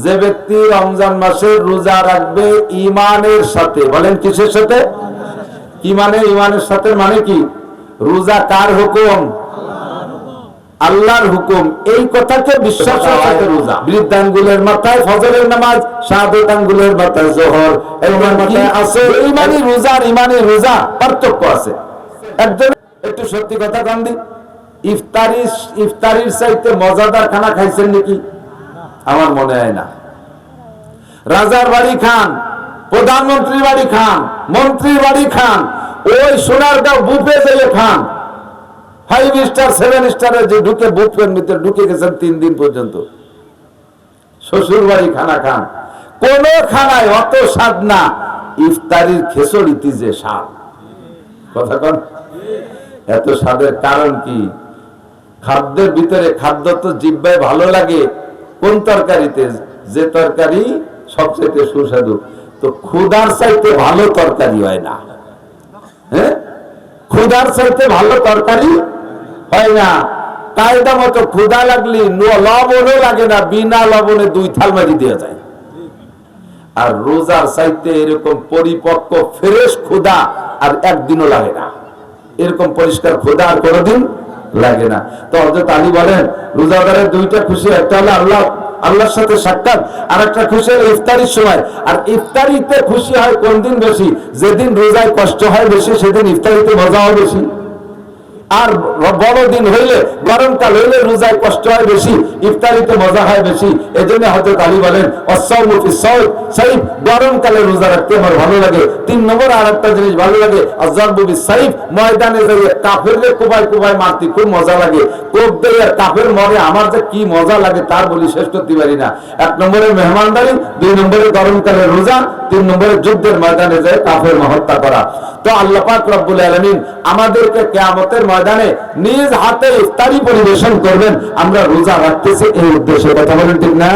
যে ব্যক্তি রমজান মাসে রোজা রাখবে ঈমানের সাথে, বলেন কিসের সাথে? কি মানে ঈমানের সাথে? মানে কি? রোজা কার হুকুম? আল্লাহর হুকুম। এই কথাকে বিশ্বাসের সাথে রোজা। বৃদ্ধাঙ্গুলের মাথায় ফজরের নামাজ, শাহাদাত আঙ্গুলের মাথায় যোহর, এর মাথায় আছে ঈমানি রোজা আর ঈমানি রোজা পার্থক্য আছে। একজন একটু সত্যি কথা কান্দি, ইফতারির চাইতে মজাদার খানা খাইছেন নাকি? আমার মনে হয় না। রাজার বাড়ি খান, প্রধানমন্ত্রীর বাড়ি খান, মন্ত্রীর বাড়ি খান, ওই সোনারগাঁও বুফে যেয়ে খান, 5 স্টার 7 স্টারে যে ঢুকে বুফের ভিতরে ঢুকে গেছেন 3 দিন পর্যন্ত, শ্বশুর বাড়ি খানা খান, কোন খানায় অত স্বাদ না ইফতারির খিচুড়িতে যে স্বাদ। কথা কন, এত স্বাদের কারণ কি? খাদ্যের ভিতরে, খাদ্য তো জিহ্বায় ভালো লাগে কোন তরকারিতে? যে তরকারি সবচেয়ে সুস্বাদু। তো ক্ষুধার চাইতে ভালো তরকারি হয় না। হ্যাঁ, ক্ষুধার চাইতে ভালো তরকারি হয় না। কায়দা মতো ক্ষুধা লাগলি লবণও লাগে না, বিনা লবণে 2 থাল মারি দেওয়া যায়। আর রোজার চাইতে এরকম পরিপক্ক ফ্রেশ ক্ষুধা আর একদিনও লাগে না। এরকম পরিষ্কার ক্ষুধা আর কোনোদিন লাগে না। তো হযরত আলী বলেন, রোজাদারের 2টা খুশি, একটা হলো আল্লাহর সাথে সাক্ষাৎ, আর একটা খুশি হলো ইফতারির সময়। আর ইফতারিতে খুশি হয় কোন দিন বেশি? যেদিন রোজায় কষ্ট হয় বেশি, সেদিন ইফতারিতে মজাও বেশি। আর বড় দিন হইলে, গরমকাল হইলে রোজায় কষ্ট হয় বেশি, ইফতারিতে মজা হয় বেশি। এজন্য হযরত আলী বলেন, আস-সাওমু ফিস-সাইফ, গরমকালে রোজা রাখতে আমার ভালো লাগে। 3 নম্বর আরেকটা জিনিস ভালো লাগে, আয-যারবু বিস-সাইফ, ময়দানে যাইয়ে কাফেরকে কুবাই মারতে খুব মজা লাগে। কোপ দিয়ে কাফের মরে, আমার যে কি মজা লাগে তার বলি শেষ করতে পারি না। 1 নম্বরে মেহমানদারি, 2 নম্বরে গরমকালে রোজা, 3 নম্বরে যুদ্ধের ময়দানে যায় কাফের হত্যা করা। তো আল্লাহ পাক রব্বুল আলামিন আমাদেরকে কিয়ামতের ময়দানে নিজ হাতে ইফতারি পরিবেশন করবেন। আমরা রোজা রাখতেছি এই উদ্দেশ্যে, কথা বলেন ঠিক না?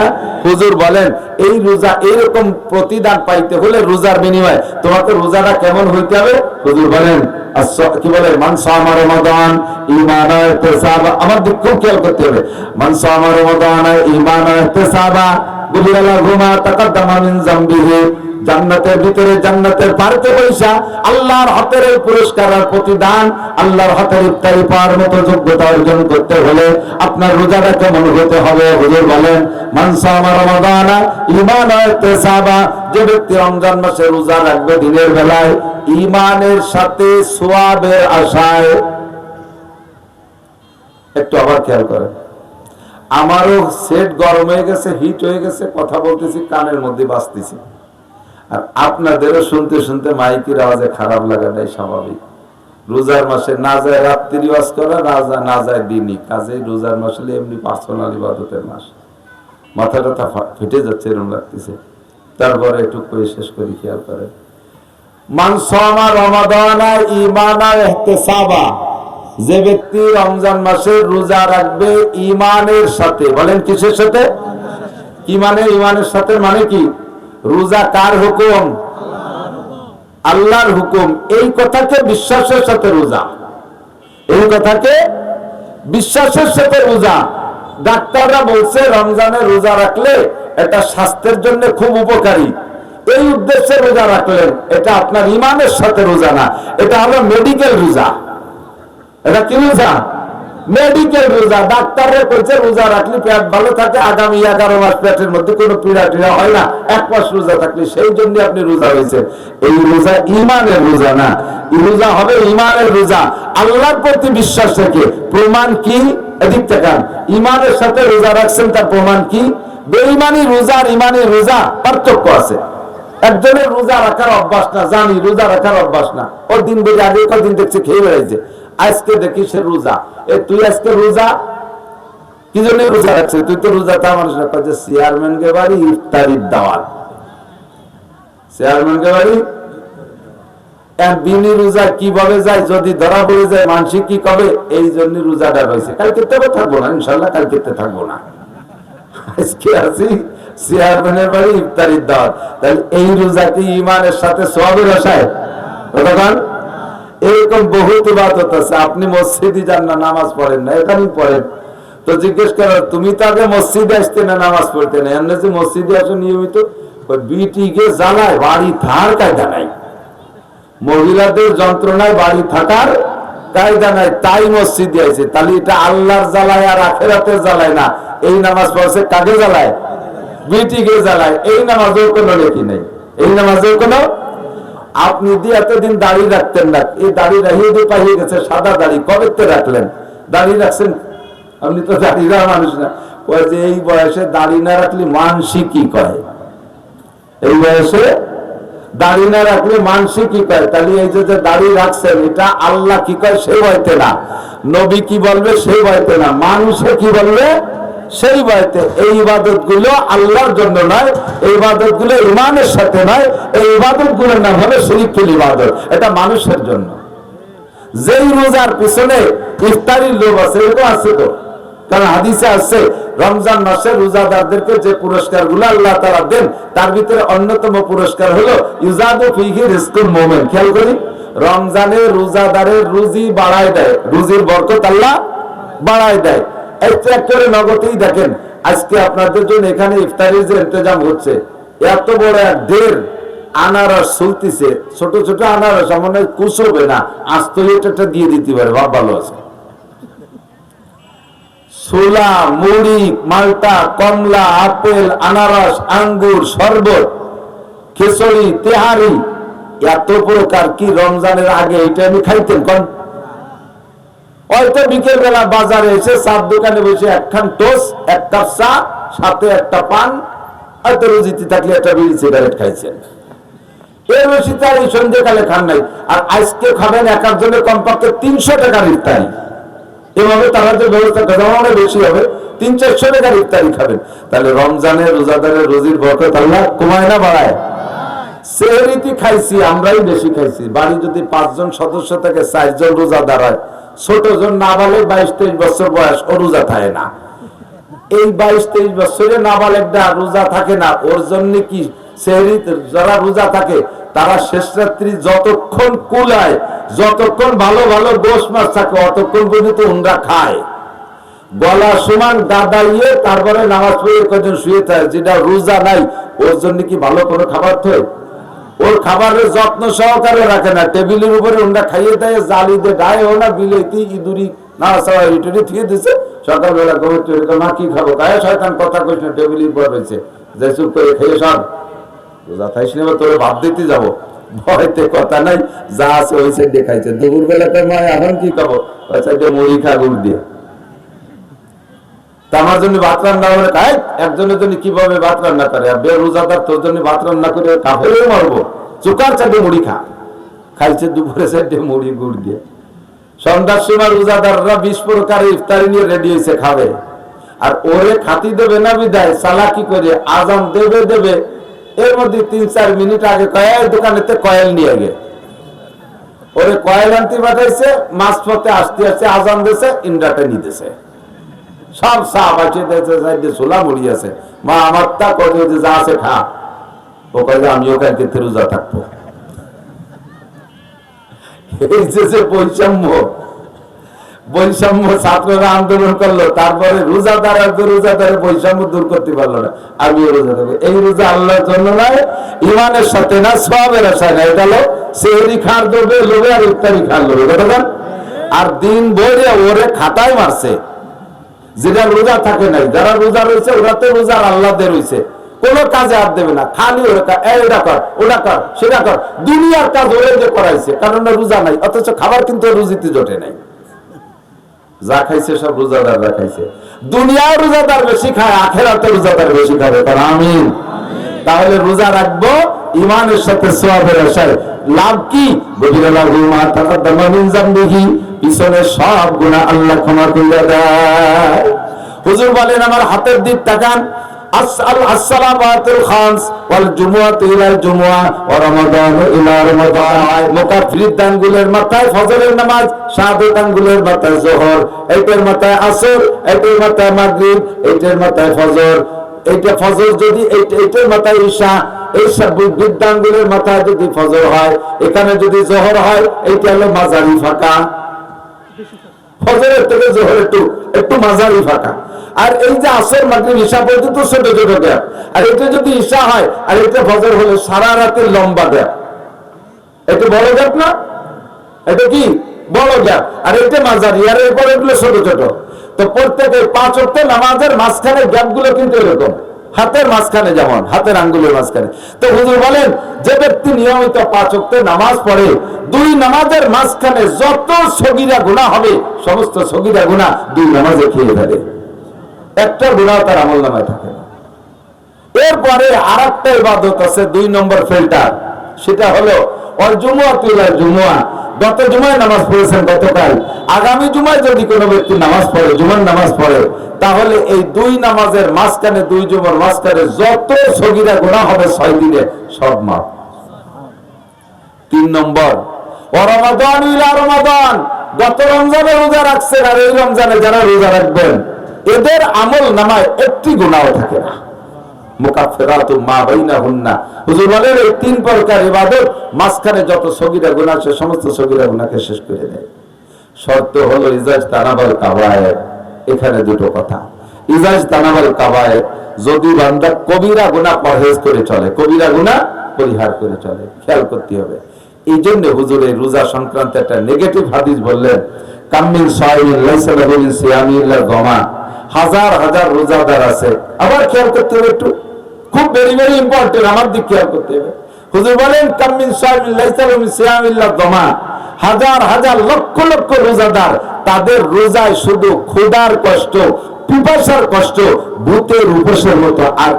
হুজুর বলেন, এই রোজা এরকম প্রতিদান পাইতে হলে রোজার বিনিময়ে তোমাকে রোজাটা কেমন হইতে হবে? হুজুর বলেন, কি বলে, মান সামা রমাদান ঈমানান ওয়া ইহতিসাবা। আমার দিক খুব খেয়াল করতে হবে। মান সামা রমাদান ঈমানান ওয়া ইহতিসাবা গুফিরা লাহু মা তাকাদ্দামা মিন যামবিহি। জান্নাতের ভিতরে, জান্নাতের পার্কে বৈশা আল্লাহর হাতের এই পুরস্কার আর প্রতিদান, আল্লাহর হাতের ইফতারি পাওয়ার মতো যোগ্যতা অর্জন করতে হলে আপনার রোজাটা কেমন হতে হবে? হুজুর বলেন, মান সামা রমাদান ঈমানান ওয়া ইহতিসাবা, যে ব্যক্তি রমজান মাসে রোজা রাখবে দিনের বেলায় ঈমানের সাথে সওয়াবের আশায়। একটু আবার খেয়াল করেন, আমারও সেট গরম হয়ে গেছে, হিট হয়ে গেছে, কথা বলতেছি কানের মধ্যে বাজতেছি, আর আপনাদেরও শুনতে শুনতে মাইকের আওয়াজে খারাপ লাগাটাই স্বাভাবিক। রোজার মাসে না যায় রাত্রি ওয়াজ করা, না যায় দিনই কাজে। রোজার মাস হলে এমনি পার্সোনাল ইবাদতের মাস, মাথাটা ফেটে যাচ্ছে এরকম লাগতেছে। তারপরে একটু করে শেষ করি, খেয়াল করেন, মান সামা রমাদান ঈমানান ওয়া ইহতিসাবা, যে ব্যক্তি রমজান মাসে রোজা রাখবে ঈমানের সাথে, বলেন কিসের সাথে? কি মানে ঈমানের সাথে? মানে কি? রোজা কার হুকুম? আল্লাহর হুকুম। এই কথাকে বিশ্বাসের সাথে রোজা, এই কথাকে বিশ্বাসের সাথে রোজা। ডাক্তাররা বলছে রমজানে রোজা রাখলে এটা স্বাস্থ্যের জন্য খুব উপকারী, এই উদ্দেশ্যে রোজা রাখলেন। এটা আপনার ঈমানের সাথে রোজা না, এটা হলো মেডিকেল রোজা। এটা কি রোজা? মেডিকেল রোজা। ডাক্তাররা বলছে রোজা রাখলে পেট ভালো থাকে, আগামী 11 মাস পেটের মধ্যে কোনো পীড়া টিড়া হয় না, 1 মাস রোজা থাকলে, সেই জন্য আপনি রোজা হয়েছে। এই রোজা ঈমানের রোজা না, এই রোজা হবে ঈমানের রোজা, আল্লাহর প্রতি বিশ্বাস থেকে। প্রমাণ কি? এদিক থেকে ঈমানের সাথে রোজা রাখছেন, তার প্রমাণ কি? বেঈমানি রোজা আর ঈমানি রোজা পার্থক্য আছে। একজনের রোজা রাখার অভ্যাস না, জানি রোজা রাখার অভ্যাস না, ওর দিন বেজে আগে কদিন দেখছি খেয়ে বেড়াইছে, আজকে দেখি সে রোজা। তুই আজকে রোজা কি জন্য রোজা রাখছে? তুই তো রোজা তা মানুষ না, চেয়ারম্যানকে বাড়ি ইফতারির দাওয়াত, চেয়ারম্যানকে বাড়ি। বিনি রোজা কিভাবে যায়, যদি ধরা পড়ে যায় মানসিক কি কবে? এই জন্য রোজাটা রয়েছে। কালকে থাকবো না, ইনশাল্লাহ কালকে থাকবো না, আজকে আছি চেয়ারম্যানের বাড়ি ইফতারির দাওয়াত। তাহলে এই রোজা কি ঈমানের সাথে সওয়াবের আশায়? কতক্ষণ? এরকম বহুত ইবাদত আছে। আপনি মসজিদে যান না, নামাজ পড়েন না, এখানেই পড়েন, তো জিজ্ঞেস করো তুমি তো আগে মসজিদে আসতে না, নামাজ পড়তে না, এমনি যে মসজিদে আসো নিয়মিত, বিটিকে জ্বালায় বাড়ি থার কায়দা নাই, মহিলাদের যন্ত্রণায় বাড়ি থাকার কায়দা নাই, তাই মসজিদে আছে। তাহলে এটা আল্লাহর জ্বালায় আর আখিরাতের জ্বালায় না। এই নামাজ পড়ছে কাকে জ্বালায়? বিটিকে জ্বালায়। এই নামাজের কোনো লেখি নেই, এই নামাজের কোনো। আপনি দিয়ে এতদিন দাড়ি রাখতেন না, এই দাড়ি রাখিয়ে দিয়ে পাইয়ে গেছে সাদা দাড়ি, কবে তে রাখলেন? দাড়ি রাখছেন আপনি তো দাড়ি রাখা মানুষ না। কয় যে এই বয়সে দাড়ি না রাখলে মানসি কি কয়, এই বয়সে দাড়ি না রাখলে মানসি কি কয়। তাহলে এই যে দাড়ি রাখছেন এটা আল্লাহ কি কয় সেই ভয়তে না, নবী কি বলবে সেই ভয়তে না, মানুষে কি বলবে সেই ভয়তে। এই ইবাদত গুলো আল্লাহর জন্য নয়, এই ইবাদত গুলো ইমানের সাথে নয়, এই ইবাদত গুলোর নাম হবে শিরকুল ইবাদত, এটা মানুষের জন্য। যেই রোজার পিছনে ইফতারির লোভ আছে, এরকম আছে তো, কারণ হাদিসে আছে রমজান মাসে রোজাদারদেরকে যে পুরস্কার গুলো আল্লাহ তাআলা দেন তার ভিতরে অন্যতম পুরস্কার হলো ইউজাদু ফিহি রিজকুল মুমিন। খেয়াল করি, রমজানে রোজাদারের রুজি বাড়ায় দেয়, রুজির বরকত আল্লাহ বাড়ায় দেয়। এই চেক করে নগদেই দেখেন আজকে আপনাদের জন্য এখানে ইফতারির যে ইন্তজাম হচ্ছে, এত বড় এক ঢের আনারস চলতেছে, ছোট ছোট আনারস, মনে হয় কুচবে না, আস্ত এটা দিয়ে দিতে পারে, ভাব ভালো আছে। ছোলা, মুড়ি, মালটা, কমলা, আপেল, আনারস, আঙ্গুর, শরবত, খিচুড়ি, তেহারি, এত প্রকার কি রমজানের আগে এটা আমি খাইতেন? কোন হয়তো বিকেল বেলা বাজারে এসে চার দোকানে বসে একখান টোস্ট, এক কাপ চা, সাথে একটা পান, হয়তো রুজিতে থাকলে একটা বিড়ি সিগারেট খাইছেন, এর বেশি তার এই সন্ধ্যেকালে খান নাই। আর আজকে খাবেন এক একজনের কমপক্ষে 300 টাকার ইফতারি। এভাবে তারা যে ব্যবস্থা করে বেশি হবে, 300-400 টাকার ইফতারি খাবেন। তাহলে রমজানের রোজাদারের রুজির বরকত আল্লাহ কমায় না বাড়ায়? সেহরিতে খাইছি আমরাই বেশি খাইছি। বাড়ি যদি 5 জন সদস্য থেকে 4 জন রোজাদার হয়, ছোট জন নাবালেগ 22-23 বছর বয়স, ও রোজা থাকে না। এই 22-23 বছরে নাবালেগটা রোজা থাকে না, ওর জন্য কি সেহরিতে যারা রোজা থাকে তারা শেষ রাত্রি যতক্ষণ কুলায়, যতক্ষণ ভালো ভালো গোশ মাছ থাকে, অতক্ষণ পর্যন্ত উনরা খায়, গলা সমান দাদাইয়ে তারপরে নামাজ পড়ে কজন শুয়ে থাকে। যেটা রোজা নাই ওর জন্য কি ভালো কোনো খাবার থাকে? ওর খাবারের যত্ন সহকারে রাখে না, টেবিলের উপরে উনরা খাইয়ে দেয়, জালি দিয়ে গায়ে হো না বিলেতি ইঁদুরি না সবাই ইটুরি থিয়ে দিছে। সকালবেলা ঘুমে মা কি খাবো, গায়ে শয়তান কথা কইস না, টেবিলের উপর রয়েছে, যে চুপ করে খেয়ে সব রোজা থাইস না, তোরে ভাত দিতে যাবো, ভয়তে কথা নাই, যা আছে ওই সাইডে খাইছে। দুপুর বেলাতে মা এখন কি খাবো, ওই সাইডে মুড়ি খা গুড় দিয়ে। আমার জন্য ভাত রান্না করে খাই, একজনের জন্য কিভাবে ভাত রান্না করে, আর বেরোজাদার তোর জন্য ভাত রান্না করে কাফেরে মারবো, চুকার চাইতে মুড়ি খাইছে দুপুরে সাইডে মুড়ি গুড় দিয়ে। সন্ধ্যার সময় রোজাদাররা 20 প্রকারের ইফতারি নিয়ে রেডি হয়েছে খাবে, আর ওরে খাতি দেবে না বিদায় চালাকি করে আজান দেবে, এর মধ্যে 3-4 মিনিট আগে কয়েল দোকানেতে কয়েল নিয়ে গে, ওরে কয়েল আনতে পাঠাইছে, মাঝপথে আসতে আজান দিয়েছে, ইন্ডাটা নিতেছে, সব সাপ আছে, ছোলা মুড়ি আছে, মা আমার তা কয়ে যা আছে খা, ও কয়ে আমি ওখানে রোজা থাকবো। এই যে বৈষম্য ছাত্ররা আন্দোলন করলো, তারপরে রোজাদারের বৈষম্য দূর করতে পারলো না, আমিও রোজা থাকবো। এই রোজা আল্লাহর জন্য নয়, ইমানের সাথে না, সওয়াবের আশায় না। এটা হলো সেহরি খার লোভে লোভে আর ইফতারি খার লোভে, কথা। আর দিন ভরে ওরে খাতায় মারছে, যেটা রোজা থাকে নাই। যারা রোজা রয়েছে ওরা তো রোজার আল্লাহদের রয়েছে, কোনো কাজে হাত দেবে না, খালি এটা কর, ওটা কর, সেটা কর, দুনিয়ার কাজ ওরে যে করাইছে, কারণ রোজা নাই, অথচ খাবার কিন্তু রুজিতে জোটে নাই। যা খাইছে সব রোজাদাররা খাইছে। দুনিয়াও রোজাদার বেশি খায়, আখেরাতে রোজাদার বেশি খাবে, কারণ আমিন। তাহলে রোজা রাখবো ইমানের সাথে সওয়াবের আশায়। লাভ কি? পিছনে সব গুনাহ আল্লাহ ক্ষমা করে দেয়। হুজুর বলেন আমার হাতের দিক তাকান, আঙ্গুলের মাথায় ফজরের নামাজ, শাহাদাত আঙ্গুলের মাথায় যোহর, এইটার মাথায় আসর, এইটার মাথায় মাগরিব, এইটার মাথায় ফজর, এইটা ফজর যদি এইটার মাথায় ঈশা, এই সব বৃদ্ধাঙ্গুলের মাথায় যদি ফজর হয়, এখানে যদি যোহর হয়, এইটা হলো মাঝারি ফাঁকা। ফজরের থেকে জোহর একটু একটু মাঝারি ফাঁকা, আর এই যে আসর মাগরিব ঈশা পর্যন্ত ছোট ছোট গ্যাপ, আর এটা যদি ঈশা হয় আর এটা ফজর হলে সারা রাতের লম্বা গ্যাপ। এটা বড় গ্যাপ না? এটা কি বড় গ্যাপ? আর এটা মাঝারি, আর এরপর এগুলো ছোট ছোট। তো প্রত্যেকে 5 ওয়াক্ত নামাজের মাঝখানে গ্যাপ গুলো কিন্তু এরকম, হাতের মাঝখানে, যেমন হাতের আঙ্গুলের মাঝখানে। তো হুজুর বলেন যে ব্যক্তি নিয়মিত 5 ওয়াক্ত নামাজ পড়ে, 2 নামাজের মাঝখানে যত সগীরা গুনাহ হবে সমস্ত সগীরা গুনাহ 2 নামাজে খেয়ে ফেলে, একটা গুনাহ তার আমলনামায় থাকে না। এরপরে আরেকটা ইবাদত আছে 2 নম্বর ফিল্টার, সেটা হলো ওয়াল জুমুআতু ইলা জুমুআহ। গত জুমায় নামাজ পড়েছেন গতকাল, আগামী জুমায় যদি কোনো ব্যক্তি নামাজ পড়ে, জুমার নামাজ পড়ে, তাহলে এই 2 নামাজের মাঝখানে, 2 জুমার মাঝখানে যত সগীরা গুনাহ হবে 6 দিনে সব মাফ। 3 নম্বর ওয়া রমাদান ইলা রমাদান। গত রমজানে রোজা রাখছেন আর এই রমজানে যারা রোজা রাখবেন এদের আমল নামায় একটি গুনাহ থাকে না। মুকাফফিরাতু মা বাইনাহুন্না। হুজুর বলেন এই 3 প্রকার ইবাদত মাঝখানে যত সগীরা গুনাহ আছে সমস্ত সগীরা গুনাহকে শেষ করে দেয়। শর্ত হলো ইজাজ তানাবাল কাবায়ের। এখানে দুটো কথা, ইজাজ তানাবাল কাবায়ের, যদি বান্দা কবিরা গুনাহ পরহেজ করে চলে, কবিরা গুনাহ পরিহার করে চলে, খেয়াল করতে হবে। এই জন্য হুজুর এই রোজা সংক্রান্ত একটা নেগেটিভ হাদিস বললেন, কামিন সাইমিন লাইসা লাহু মিন সিয়ামি ইল্লা গমা। হাজার হাজার রোজাদার আছে, আবার খেয়াল করতে হবে একটু, খুব ভেরি ভেরি ইম্পর্টেন্ট, আমার দিক খেয়াল করতে হবে। হুজুর বলেন কামিন সাইমিন লাইসা লাহু মিন সিয়ামি ইল্লা গমা। হাজার হাজার লক্ষ লক্ষ রোজাদার, তাদের রোজায় শুধু ক্ষুধার কষ্ট, পিপাসার কষ্ট, ভূতের উপসের মতো, আর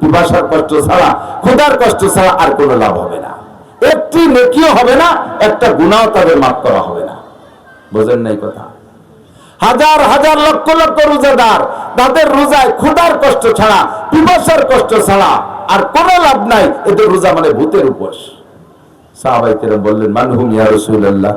পিপাসার কষ্ট ছাড়া, ক্ষুধার কষ্ট ছাড়া আর কোনো লাভ হবে না। একটি নেকিও হবে না, একটা গুনাহ তাদের মাফ করা হবে না। বোঝেন নাই কথা? হাজার হাজার লক্ষ লক্ষ রোজাদার, তাদের রোজায় ক্ষুধার কষ্ট ছাড়া, পিপাসার কষ্ট ছাড়া আর কোনো লাভ নাই। এদের রোজা মানে ভূতের উপোস। সাহাবায়ে কেরাম বললেন মানহুম ইয়া রাসূলুল্লাহ।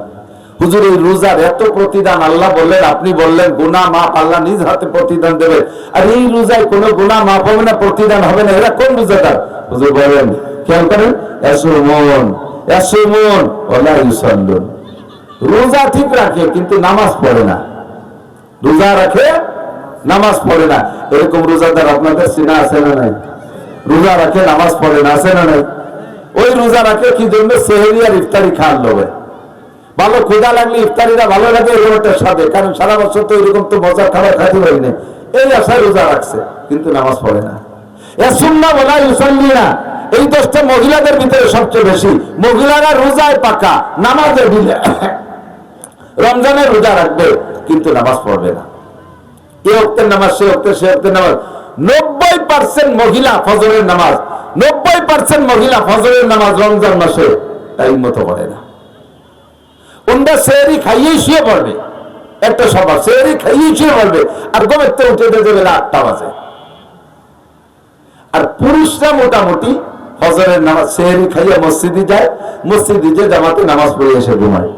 হুজুর এই রোজার এত প্রতিদান, আল্লাহ বললেন, আপনি বললেন গুনাহ মাফ আল্লাহ নিজ হাতে প্রতিদান দেবে, আর এই রোজায় কোনো গুনাহ মাফ হবে না, প্রতিদান হবে না, এরা কোন রোজাদার? হুজুর বলেন, খেয়াল করেন, ইয়াসুমুন ইয়াসুমুন ওয়ালা ইউসাল্লুন। রোজা ঠিক রাখে কিন্তু নামাজ পড়ে না, রোজা রাখে নামাজ পড়ে না। এরকম রোজাদার আপনাদের চেনা আছে না নাই? রোজা রাখে নামাজ পড়ে না, আছে না নাই? ওই রোজা রাখে কি জন্য? সেহরি আর ইফতারি খান লোভে। ভালো ক্ষুধা লাগলে ইফতারিটা ভালো লাগে এরকম একটা স্বাদে, কারণ সারা বছর তো এরকম তো মজার খাবার খাইতে পারি না, এই আশায় রোজা রাখছে কিন্তু নামাজ পড়ে না। ইয়াসুন্না ওয়ালা ইউসাল্লিনা, এই 10টা মহিলাদের ভিতরে সবচেয়ে বেশি। মহিলারা রোজায় পাকা, নামাজে ঢিলে। রমজানে রোজা রাখবে কিন্তু নামাজ পড়বে না, এ ওয়াক্তের নামাজ সে ওয়াক্তের, সে ওয়াক্তের নামাজ। 90% মহিলা ফজরের নামাজ, 90% মহিলা ফজরের নামাজ রমজান মাসে টাইম মতো পড়ে না। উন্ডা সেহরি খাইয়েই শুয়ে পড়বে, একটা সবার সেহরি খাইয়েই শুয়ে পড়বে, আর ঘুমেতে উঠে দেবে 8টা বাজে। আর পুরুষরা মোটামুটি ফজরের নামাজ সেহরি খাইয়ে মসজিদে যায়, মসজিদে যে জামাতে নামাজ পড়ে এসে ঘুমায়।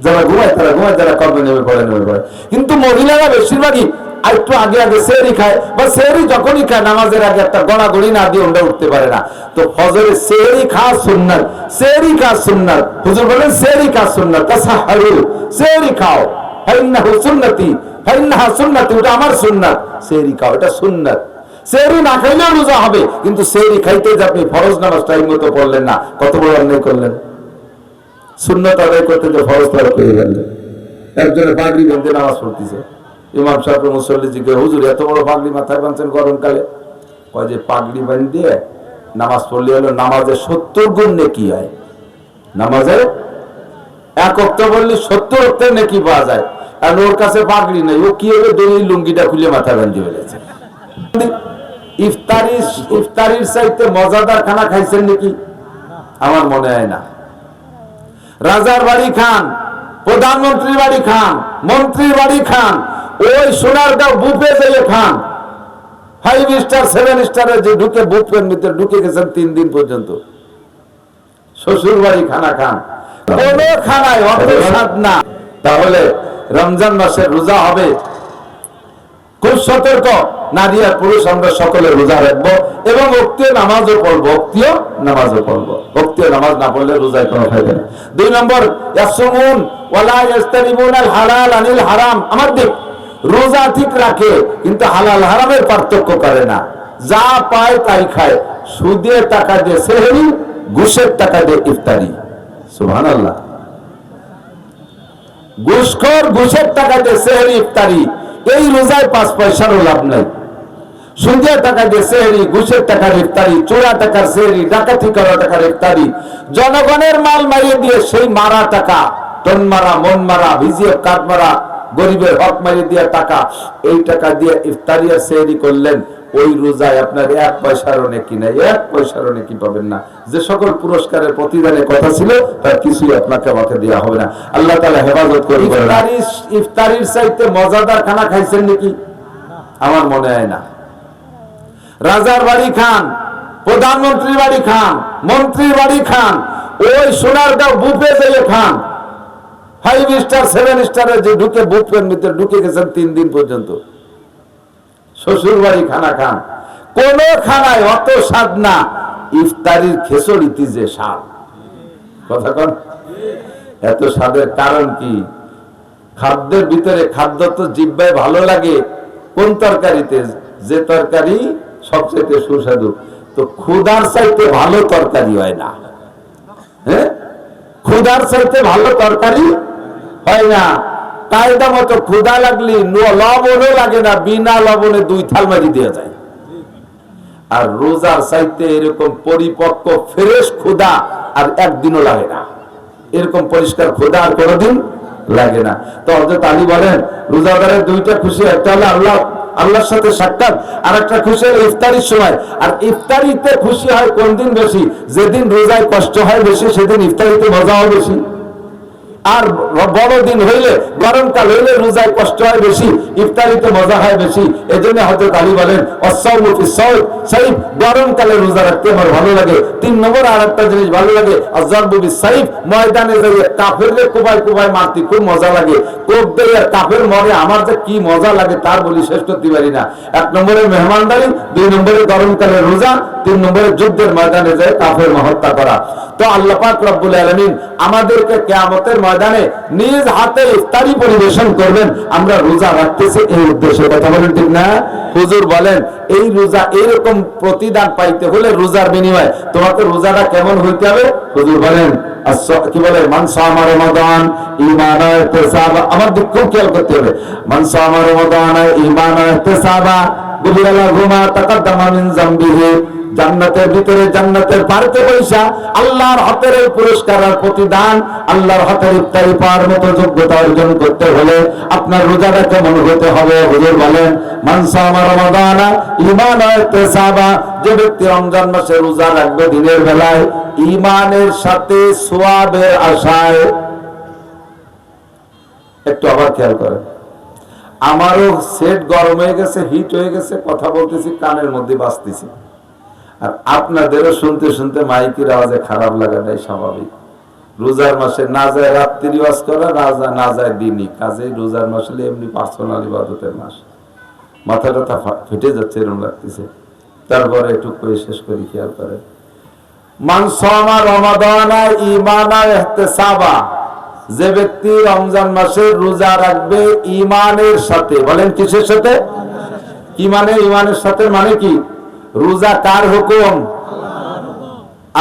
যারা ঘুমায় তারা ঘুমায়, যারা কর্মে নেমে পড়ে নেমে পড়ে। কিন্তু মহিলারা বেশিরভাগই আর একটু আগে আগে সেহরি খায়, বা সেহরি যখনই খায় নামাজের আগে একটা গড়াগড়ি না দিয়ে ওটা উঠতে পারে না। তো ফজরে সেহরি খাওয়া সুন্নাত, সেহরি খাওয়া সুন্নাত। হুজুর বলেন সেহরি খাওয়া সুন্নাত, তাসাহহারু, সেহরি খাও, ফাইন্নাহু সুন্নতি, ফাইন্নাহা সুন্নতি, ওটা আমার সুন্নাত। সেহরি খাও, এটা সুন্নাত। সেহরি না খাইলেও রোজা হবে, কিন্তু সেহরি খাইতে যে আপনি ফরজ নামাজ টাইম মতো পড়লেন না, কত বড় অন্যায় করলেন। সুন্নাত আদায় করতে যে ফরজ তারা করে গেলেন। একজনে পাগড়ি বেঁধে নামাজ পড়তেছে, ইমাম সাহেব মুসল্লি জিজ্ঞেস, হুজুর এত বড় পাগড়ি মাথায় বাঁধছেন গরমকালে? কয় যে পাগড়ি বাঁধিয়ে নামাজ পড়লে হলো নামাজে 70 গুণ নেকি হয়। নামাজে 1 ওয়াক্ত বললে 70 ওয়াক্তের নেকি পাওয়া যায়। আর ওর কাছে পাগড়ি নেই, ও কি হবে? দলিল লুঙ্গিটা খুলে মাথায় বাঁধিয়ে ফেলেছে। ইফতারির চাইতে মজাদার খানা খাইছেন নাকি? আমার মনে হয় না। রাজার বাড়ি খান, প্রধানমন্ত্রীর বাড়ি খান, মন্ত্রীর বাড়ি খান, ওই সোনারগাঁও বুফে যেয়ে খান, 5 স্টার 7 স্টারে যে ঢুকে বুফের ভিতরে ঢুকে গেছেন 3 দিন পর্যন্ত। শ্বশুর বাড়ি খানা খান, কোন খানায় অত স্বাদ না। তাহলে রমজান মাসে রোজা হবে, খুব সতর্ক, নারী আর পুরুষ আমরা সকলে রোজা রাখবো এবং ভক্তিও নামাজও পড়বো, ভক্তিও নামাজও পড়বো। ভক্তিও নামাজ না পড়লে রোজায় কোনো ফায়দা নেই। 2 নম্বর, ইয়াসুমুন ওয়ালা ইয়াস্তারিবুনাল হালাল আনিল হারাম। আমার দিক রোজা ঠিক রাখে কিন্তু হালাল হারামের পার্থক্য করে না, যা পায় তাই খায়। সুদের টাকা দিয়ে সেহরি, ঘুষের টাকা দিয়ে ইফতারি। সুবহানাল্লাহ। ঘুষখোর ঘুষের টাকা দিয়ে সেহরি ইফতারি, এই রোজায় 5 পয়সারও লাভ নাই। সুদের টাকা দিয়ে সেহরি, ঘুষের টাকার ইফতারি, চোরা টাকার সেহরি, ডাকাতি করা টাকার ইফতারি, জনগণের মাল মারিয়ে দিয়ে সেই মারা টাকা, টন মারা, মন মারা, ভিজিয়ে কাঠ মারা, গরিবের হক মারিয়ে দিয়ে টাকা, এই টাকা দিয়ে ইফতারি আর সেহরি করলেন, ওই রোজায় আপনার 1 পয়সারও নেকি নাই, 1 পয়সারও নেকি পাবেন না। যে সকল পুরস্কারের প্রতিদানের কথা ছিল তার কিছুই আপনাকে আমাকে দেওয়া হবে না। আল্লাহ তাআলা হেফাজত করবে। ইফতারির চাইতে মজাদার খানা খাইছেন নাকি? আমার মনে হয় না। রাজার বাড়ি খান, প্রধানমন্ত্রীর বাড়ি খান, মন্ত্রীর বাড়ি খান, ওই সোনারগাঁও বুফে যেয়ে খান। 5 স্টার 7 স্টারে যে ঢুকে বুফের ভিতরে ঢুকে গেছেন 3 দিন পর্যন্ত। শ্বশুর বাড়ি খানা খান, কোন খানায় অত স্বাদ না, ইফতারির খেচড়িতে যে স্বাদ। কথা কন, এত স্বাদের কারণ কি? খাদ্যের ভিতরে, খাদ্য তো জিহ্বায় ভালো লাগে কোন তরকারিতে? যে তরকারি সবচেয়ে সুস্বাদু। তো ক্ষুধার চাইতে ভালো তরকারি হয় না। হ্যাঁ, ক্ষুধার চাইতে ভালো তরকারি হয় না। কায়দা মতো ক্ষুধা লাগলি লবণও লাগে না, বিনা লবণে 2 থাল মারি দেওয়া যায়। আর রোজার চাইতে এরকম পরিপক্ক ফ্রেশ ক্ষুধা আর একদিনও লাগে না। এরকম পরিষ্কার ক্ষুধা আর কোনোদিন লাগে না। তো হযরত আলী বলেন, রোজাদারের 2টা খুশি, একটা হলো আল্লাহর সাথে সাক্ষাৎ, আর একটা খুশি হলো ইফতারির সময়। আর ইফতারিতে খুশি হয় কোন দিন বেশি? যেদিন রোজায় কষ্ট হয় বেশি, সেদিন ইফতারিতে মজাও বেশি। আর বড় দিন হইলে, গরমকাল হইলে রোজায় কষ্ট হয় বেশি, ইফতারিতে মজা হয় বেশি। এজন্য হযরত আলী বলেন, আস-সাওমু ফিস-সাইফ, সাইফ, গরমকালে রোজা রাখতে আমার ভালো লাগে। 3 নম্বর আরেকটা জিনিস ভালো লাগে, আয-যারবু বিস-সাইফ, ময়দানে যাইয়ে কাফেরদের কোবায় কোবায় মারতে খুব মজা লাগে। কোপ দেয় আর কাফের মরে, আমার যে কি মজা লাগে তার বলি শেষ করতে পারি না। 1 নম্বরে মেহমানদারি, 2 নম্বরে গরমকালে রোজা, 3 নম্বরে যুদ্ধের ময়দানে যায় কাফের হত্যা করা। তো আল্লাহ পাক রব্বুল আলামিন আমাদেরকে কিয়ামতের ময়দানে নিজ হাতে ইফতারি পরিবেশন করবেন। আমরা রোজা রাখতেছি এই উদ্দেশ্যে। কথা বলেন ঠিক না? হুজুর বলেন, এই রোজা এরকম প্রতিদান পাইতে হলে রোজার বিনিময়ে তোমাকে রোজাটা কেমন হইতে হবে? হুজুর বলেন, কি বলে, মান সামা রমাদান ঈমানান ওয়া ইহতিসাবা। আমার দিক খুব খেয়াল করতে হবে। মান সামা রমাদান ঈমানান ওয়া ইহতিসাবা গুফিরা লাহু মা তাকাদ্দামা মিন যামবিহি। জান্নাতের ভিতরে, জান্নাতের পার্কে বৈশা আল্লাহর হাতের এই পুরস্কার আর প্রতিদান, আল্লাহর হাতের ইফতারি পাওয়ার মতো যোগ্যতা অর্জন করতে হলে আপনার রোজাটা কেমন হতে হবে? হুজুর বলেন, মান সামা রমাদান ঈমানান ওয়া ইহতিসাবা। যে ব্যক্তি রমজান মাসে রোজা রাখবে দিনের বেলায় ঈমানের সাথে সওয়াবের আশায়। একটু আবার খেয়াল করেন, আমারও সেট গরম হয়ে গেছে, হিট হয়ে গেছে, কথা বলতেছি কানের মধ্যে বাজতেছি, আর আপনাদেরও শুনতে শুনতে মাইকের আওয়াজে খারাপ লাগাটাই স্বাভাবিক। রোজার মাসে না যায় রাত্রি ওয়াজ করা, না যায় দিনই কাজে। রোজার মাস হলে এমনি পার্সোনাল ইবাদতের মাস। মাথাটা ফেটে যাচ্ছে এরকম লাগতেছে। তারপরে একটু করে শেষ করি, খেয়াল করে, মান সামা রমাদান ঈমানান ওয়া ইহতিসাবা। যে ব্যক্তি রমজান মাসে রোজা রাখবে ঈমানের সাথে। বলেন কিসের সাথে? ঈমানের সাথে মানে কি? রোজা কার হুকুম?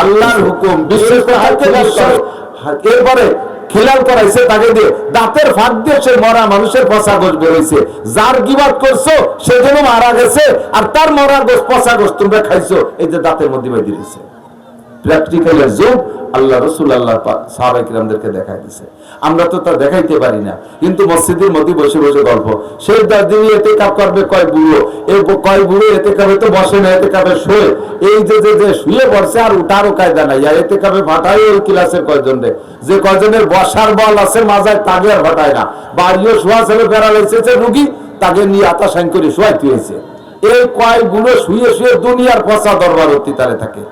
আল্লাহর হুকুম। বিশ্বাস করতে, এরপরে খিলাল করাইছে তাকে দিয়ে, দাঁতের ফাঁক দিয়ে সে মরা মানুষের পচা গোশ বেরোইছে। যার গিবাদ করছো সে যেন মারা গেছে, আর তার মরা গোশ, পচা গোশ তোমরা খাইছো, এই যে দাঁতের মধ্যে বেঁধে দিয়েছে। প্র্যাকটিক্যালের যুগ। আল্লাহ রাসূল আল্লাহ সাহাবায়ে কিরামদেরকে দেখাই দিয়েছে। আমরা তো তা দেখাইতে পারি না, কিন্তু মসজিদের মধ্যে বসে বসে গল্প। সেই 10 দিন ইতিকাফ করবে কয় বুড়ো, এই কয় বুড়ো ইতিকাফে তো বসে না, ইতিকাফে শোয়। এই যে শুয়ে পড়ছে আর উঠারও কায়দা নাই। আর ইতিকাফে ফাটায় ওই ক্লাসের কয়জন রে, যে কয়জনের বসার বল আছে মাজায়, তাকে আর ফাটায় না। বাড়িও শোয়া ছেলে প্যারালাইসিসের রুগী, তাকে নিয়ে আতা সাইন করে শোয়াইতে হয়েছে। এই কয় বুড়ো শুয়ে শুয়ে দুনিয়ার পচা দরবার অত্যাচারে থাকে।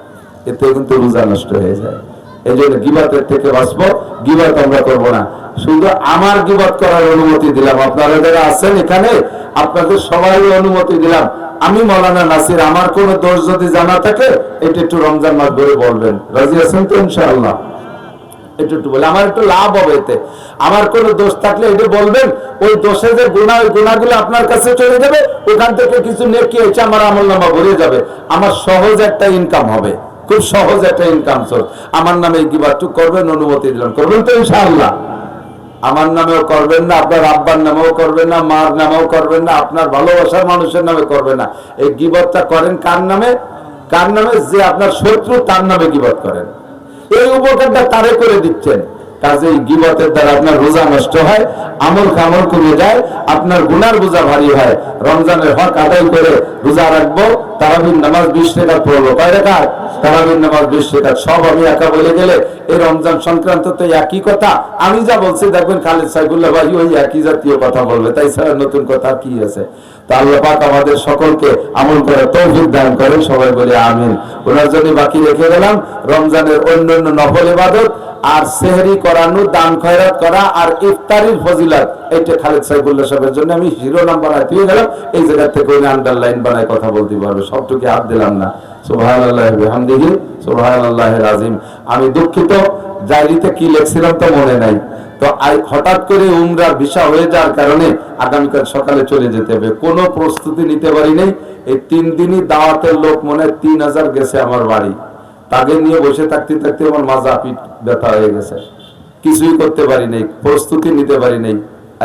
এতে কিন্তু রোজা নষ্ট হয়ে যায়। এই জন্য গীবাতের থেকে বাঁচবো, গীবাত আমরা করবো না। শুধু আমার গীবাত করার অনুমতি দিলাম, আপনারা যারা আছেন এখানে আপনাদের সবাই অনুমতি দিলাম। আমি মৌলানা নাসির, আমার কোন দোষ যদি জানা থাকে এটা একটু রমজান মাস ধরে বলবেন। রাজি আছেন তো ইনশাআল্লাহ? একটু বলে আমার একটু লাভ হবে এতে। আমার কোনো দোষ থাকলে এটা বলবেন, ওই দোষে যে গুনাহ, ওই গুনাহগুলো আপনার কাছে চলে যাবে, ওখান থেকে কিছু নেকি এসে আমার আমলনামা ভরে যাবে। আমার সহজ একটা ইনকাম হবে, খুব সহজ একটা ইনকাম সোর্স। আমার নামে এই গীবাতটুকু করবেন, অনুমতি দিলাম, করবেন তো ইনশাআল্লাহ? আমার নামেও করবেন না, আপনার আব্বার নামেও করবেন না, মার নামেও করবেন না, আপনার ভালোবাসার মানুষের নামে করবেন না। এই গীবতটা করেন কার নামে? কার নামে? যে আপনার শত্রু, তার নামে গীবত করেন। এই উপকারটা তারে করে দিচ্ছেন। কাজে গীবতের দ্বারা আপনার রোজা নষ্ট হয়, আমল কামল কমে যায়, আপনার গুনার বোঝা ভারী হয়। রমজানের হক আদায় করে রোজা রাখবো, তারাবির নামাজ 20 রাকাত পড়বো। কয় রাকাত? তারাবির নামাজ 20 রাকাত। সব আমি একা বলে গেলে এই রমজান সংক্রান্ত তো একই কথা। আমি যা বলছি দেখবেন খালেদ সাইফুল্লাহ ভাই ওই একই জাতীয় কথা বলবে, তাই ছাড়া নতুন কথা কি আছে? তা আল্লাহ পাক আমাদের সকলকে আমল করে তৌফিক দান করেন, সবাই বলে আমিন। ওনার জন্য বাকি রেখে গেলাম রমজানের অন্যান্য নফল ইবাদত আর সেহরি করানো, দান খয়রাত করা আর ইফতারির ফজিলত। এইটা খালেদ সাইফুল্লাহ সাহেবের জন্য আমি শিরোনাম বানায় দিয়ে গেলাম। এই জায়গা থেকে উনি আন্ডারলাইন বানায় কথা বলতে পারবে, সবটুকু হাত দিলাম না। সুবহানাল্লাহি ওয়া বিহামদিহি সুবহানাল্লাহিল আযীম। আমি দুঃখিত, ডায়েরিতে কি লিখছিলাম তো মনে নাই। তো হঠাৎ করে উমরার ভিসা হয়ে যাওয়ার কারণে আগামীকাল সকালে চলে যেতে হবে, কোনো প্রস্তুতি নিতে পারি নাই। এই 3 দিনই দাওয়াতের লোক মনে হয় 3000 গেছে আমার বাড়ি। তাকে নিয়ে বসে থাকতে থাকতে আমার মাজা পিঠ ব্যথা হয়ে গেছে, কিছুই করতে পারি নাই, প্রস্তুতি নিতে পারি নাই।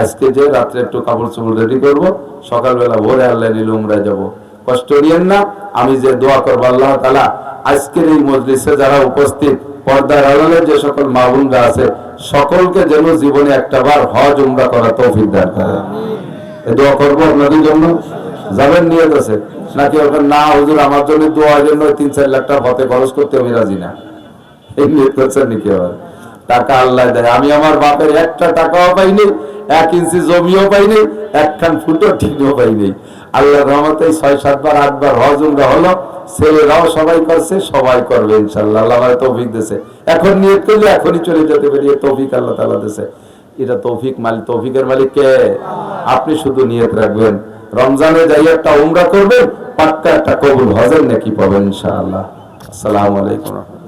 আজকে যে রাত্রে একটু কাপড় চোপড় রেডি করবো, সকালবেলা ভোরে আল্লাহ নিলে উমরায় যাবো। কষ্ট নিয়েন না, আমি যে দোয়া করবো আল্লাহ তাআলা আজকের এই মজলিসে যারা উপস্থিত, পর্দার আড়ালে যে সকল মা বোনরা আছে, সকলকে যেন জীবনে একটাবার হজ উমরা করা তৌফিক দান করে। এই দোয়া করবো আপনাদের জন্য। যাবেন নিয়ত আছে নাকি? ওখানে না হুজুর আমার জন্য দোয়ার জন্য 3-4 লাখ টাকা হতে খরচ করতে আমি রাজি না, এই নিয়ত করছেন নাকি? আবার টাকা আল্লাহ দেয়। আমি আমার বাপের একটা টাকাও পাইনি, 1 ইঞ্চি জমিও পাইনি, একখান ফুটো টিনও পাইনি। আল্লাহর রহমতে 6-7 বার 8 বার হজ উমরা হলো। ছেলেরাও সবাই করছে, সবাই করবে ইনশাআল্লাহ। আল্লাহ আমায় তৌফিক দিয়েছে। এখন নিয়ত করলে এখনই চলে যেতে পারি, এই তৌফিক আল্লাহ তাআলা দিয়েছে। এটা তৌফিক মালিক, তৌফিকের মালিক কে? আপনি শুধু নিয়ত রাখবেন, রমজানে যাই একটা উমরা করবেন, পাক্কা একটা কবুল হজের নাকি পাবেন ইনশাআল্লাহ। আসসালামু আলাইকুম।